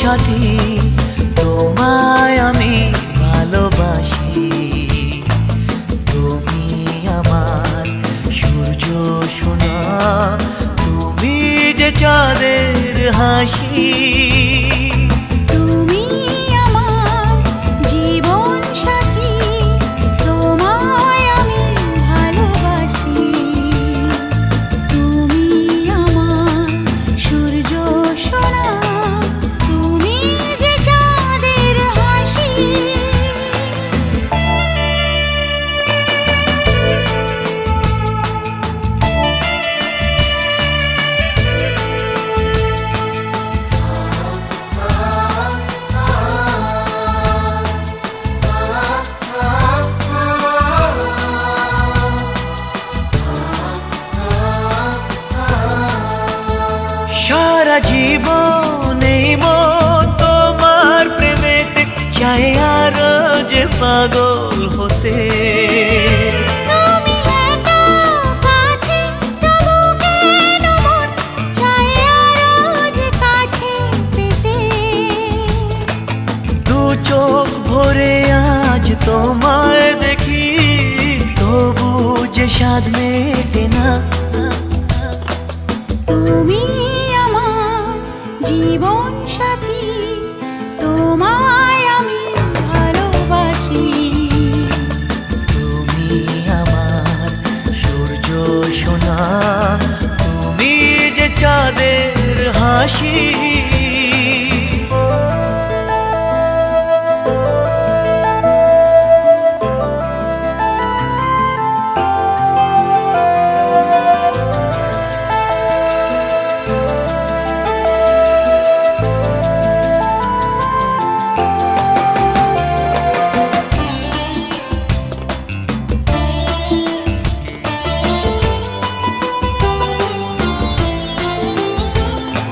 সাথী তোমায় আমি ভালোবাসি। তুমি আমার সূর্য সোনা, তুমি যে চাঁদের হাসি। তুমি আমার জীবন সাথী, তোমায় আমি ভালোবাসি। তুমি আমার সূর্য সোনা, তুমি যে চাঁদের হাসি। সারা জীবন এই মন তোমার প্রেমেতে চাই আরো যে পাগল হতে। তুমি এত কাছে, তবু কেন মন চায় আরো যে কাছে পেতে। দু চোখ ভরে আজ তোমায় দেখি, তবু যে স্বাদ মেটে না। তুমি আমার জীবন সাথী, তোমায় আমি ভালোবাসি। তুমি আমার সূর্য সোনা, তুমি যে চাঁদের হাসি।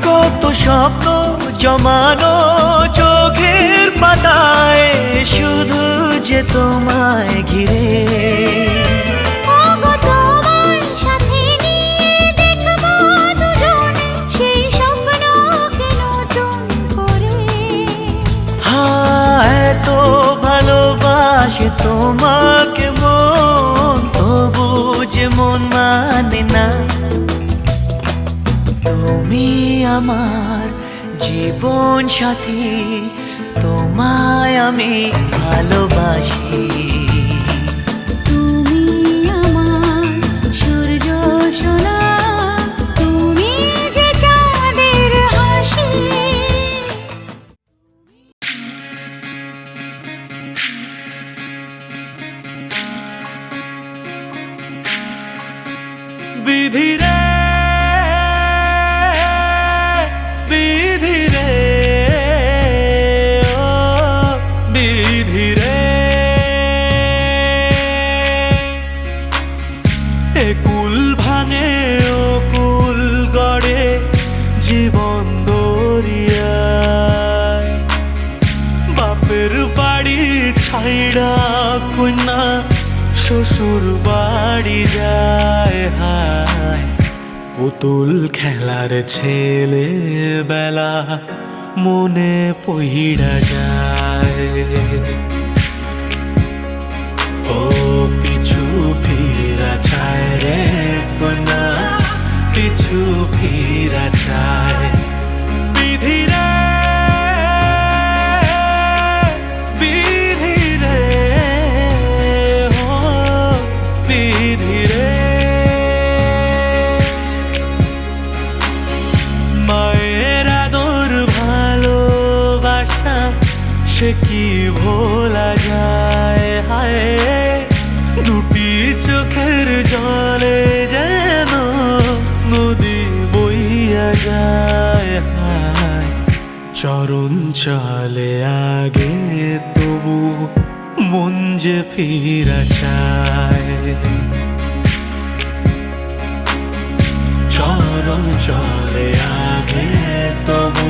কত স্বপ্ন জমানো চোখের পাতায়, শুধু যে তোমায় ঘিরে। ওগো তোমার সাথে নিয়ে দেখবো দুজনে সেই স্বপ্নকে নতুন করে। হ্যাঁ, এত ভালোবাসে তোমাকে মন, তবু যে মন মানে না। তুমি আমার জীবন সাথী, তোমায় আমি ভালোবাসি। তুমি আমার সূর্য সোনা, তুমি যে চাঁদের হাসি। বিধি রে বিধি রে, ও বিধি রে, এ কুল ভাঙে ও কুল গড়ে জীবন দরিয়ায়। বাপের বাড়ি ছাইড়া কন্যা শ্বশুর বাড়ি যায়। হায়, পুতুল খেলার ছেলে বেলা মনে পইড়া যায়। ও পিছু ফিরা চায় রে কন্যা, পিছু ফিরা চায়। বিধি রে বিধি রে, ও বিধি রে। মায়ের আদর ভালোবাসা সে কি ভোলা যায়। হায়, দুটি চোখের জলে যেন নদী বইয়া যায়। হায়, চরণ চলে আগে তবু মন যে ফিরা চায়। চরণ চলে আগে তবু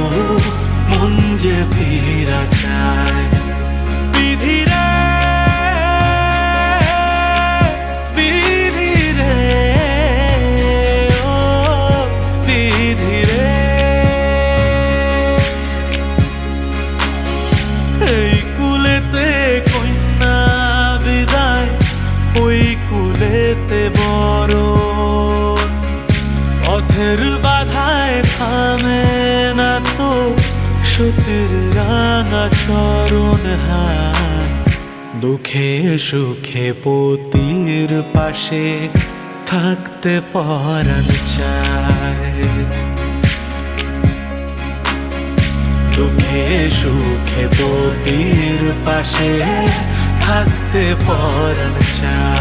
মন যে ফিরা চায়। বিধি রে বিধি রে, ও বিধি রে। সতীর রাঙা চরণ হাত, দুঃখে সুখে পতির পাশে থাকতে পরাণ চায়। দুঃখে সুখে পতির পাশে থাকতে পরাণ চায়।